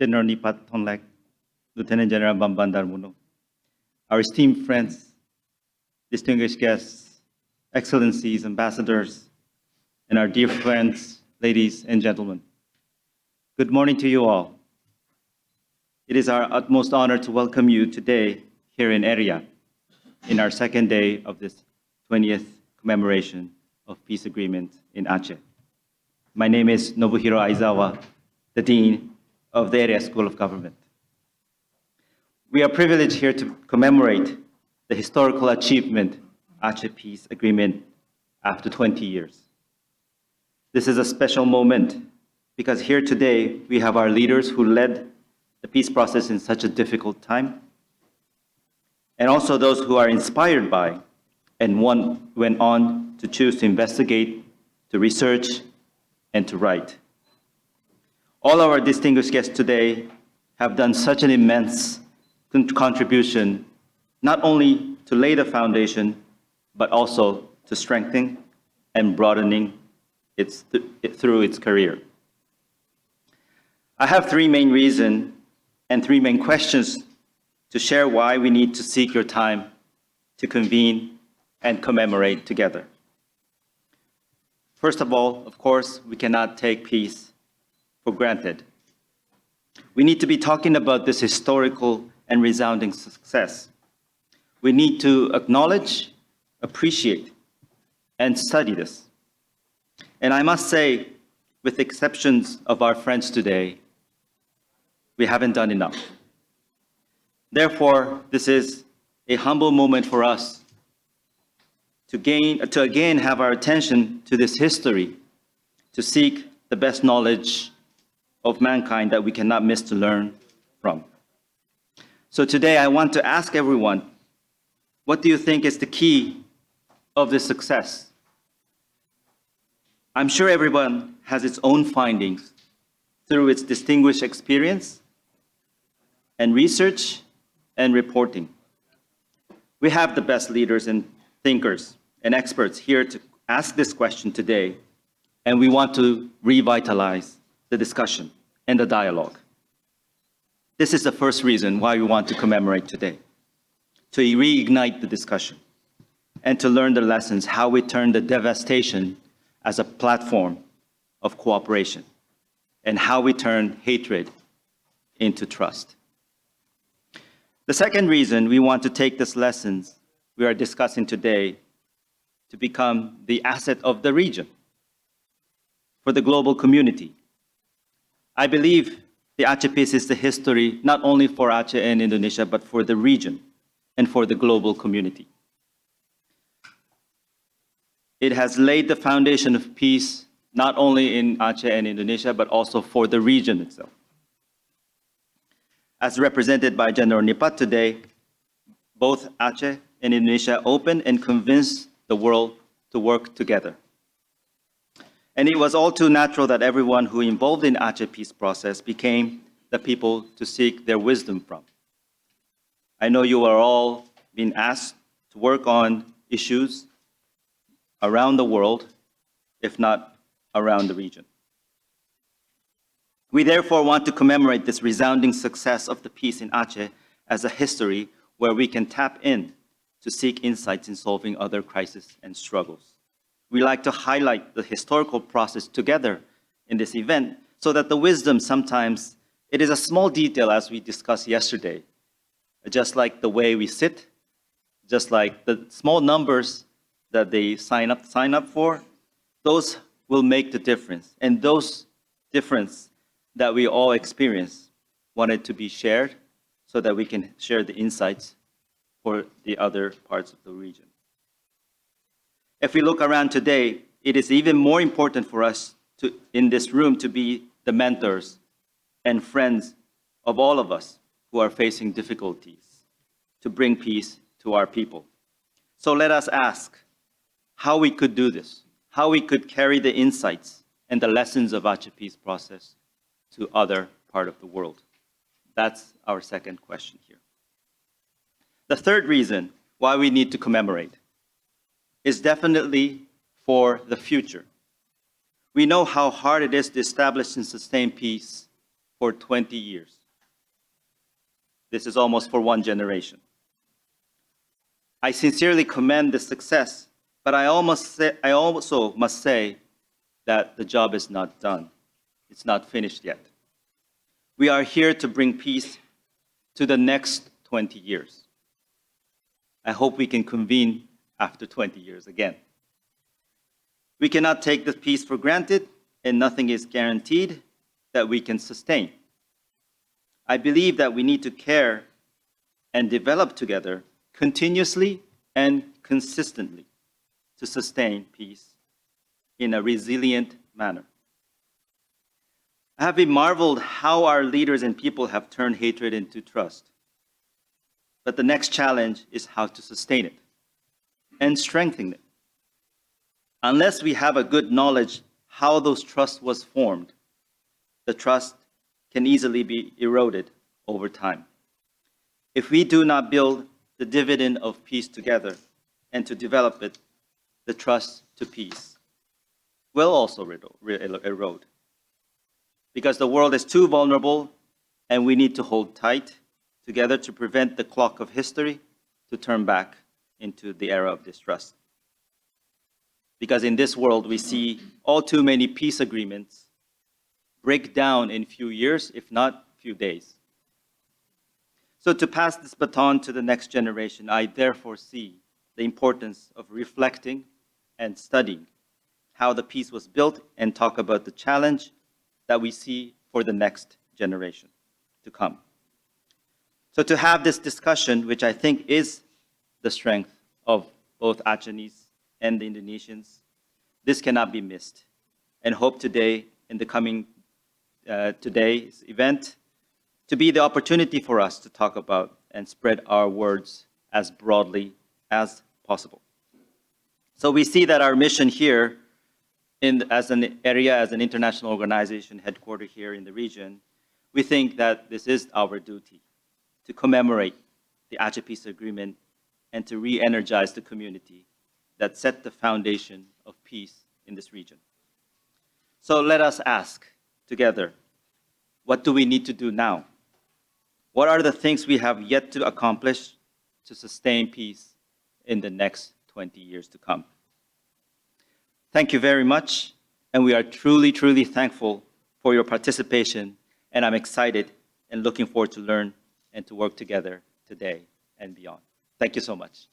General Nipat Thonlek, Lieutenant General Bamban Darmuno, our esteemed friends, distinguished guests, excellencies, ambassadors, and our dear friends, ladies and gentlemen. Good morning to you all. It is our utmost honor to welcome you today here in ERIA, in our second day of this 20th commemoration of Peace Agreement in Aceh. My name is Nobuhiro Aizawa, the Dean of the ERIA School of Government. We are privileged here to commemorate the historical achievement, Aceh Peace Agreement, after 20 years. This is a special moment because here today we have our leaders who led the peace process in such a difficult time, and also those who are inspired by and went on to choose to investigate, to research, and to write. All of our distinguished guests today have done such an immense contribution, not only to lay the foundation, but also to strengthen and broadening through its career. I have three main reasons and three main questions to share why we need to seek your time to convene and commemorate together. First of all, of course, we cannot take peace for granted. We need to be talking about this historical and resounding success. We need to acknowledge, appreciate, and study this. And I must say, with the exceptions of our friends today, we haven't done enough. Therefore, this is a humble moment for us to again have our attention to this history, to seek the best knowledge of mankind that we cannot miss to learn from. So today I want to ask everyone, what do you think is the key of this success? I'm sure everyone has its own findings through its distinguished experience and research and reporting. We have the best leaders and thinkers and experts here to ask this question today, and we want to revitalize the discussion and the dialogue. This is the first reason why we want to commemorate today, to reignite the discussion and to learn the lessons, how we turn the devastation as a platform of cooperation and how we turn hatred into trust. The second reason we want to take these lessons we are discussing today to become the asset of the region for the global community. I believe the Aceh Peace is the history not only for Aceh and Indonesia, but for the region and for the global community. It has laid the foundation of peace not only in Aceh and Indonesia, but also for the region itself. As represented by General Nipat today, both Aceh and Indonesia opened and convinced the world to work together. And it was all too natural that everyone who involved in Aceh peace process became the people to seek their wisdom from. I know you are all being asked to work on issues around the world, if not around the region. We therefore want to commemorate this resounding success of the peace in Aceh as a history where we can tap in to seek insights in solving other crises and struggles. We like to highlight the historical process together in this event so that the wisdom sometimes, it is a small detail as we discussed yesterday, just like the way we sit, just like the small numbers that they sign up for, those will make the difference. And those difference that we all experience wanted to be shared so that we can share the insights for the other parts of the region. If we look around today, it is even more important for us in this room to be the mentors and friends of all of us who are facing difficulties to bring peace to our people. So let us ask how we could do this, how we could carry the insights and the lessons of Aceh Peace process to other part of the world. That's our second question here. The third reason why we need to commemorate is definitely for the future. We know how hard it is to establish and sustain peace for 20 years. This is almost for one generation. I sincerely commend the success, but I also must say that the job is not done. It's not finished yet. We are here to bring peace to the next 20 years. I hope we can convene after 20 years again. We cannot take this peace for granted, and nothing is guaranteed that we can sustain. I believe that we need to care and develop together continuously and consistently to sustain peace in a resilient manner. I have been marveled how our leaders and people have turned hatred into trust. But the next challenge is how to sustain it and strengthen it. Unless we have a good knowledge how those trust was formed, the trust can easily be eroded over time. If we do not build the dividend of peace together and to develop it, the trust to peace will also erode. Because the world is too vulnerable and we need to hold tight together to prevent the clock of history to turn back into the era of distrust. Because in this world, we see all too many peace agreements break down in few years, if not few days. So to pass this baton to the next generation, I therefore see the importance of reflecting and studying how the peace was built and talk about the challenge that we see for the next generation to come. So to have this discussion, which I think is the strength of both Acehnese and the Indonesians, this cannot be missed. And hope today, in the coming today's event, to be the opportunity for us to talk about and spread our words as broadly as possible. So we see that our mission here as an area, as an international organization headquartered here in the region, we think that this is our duty to commemorate the Aceh Peace Agreement and to re-energize the community that set the foundation of peace in this region. So let us ask together, what do we need to do now? What are the things we have yet to accomplish to sustain peace in the next 20 years to come? Thank you very much, and we are truly, truly thankful for your participation, and I'm excited and looking forward to learn and to work together today and beyond. Thank you so much.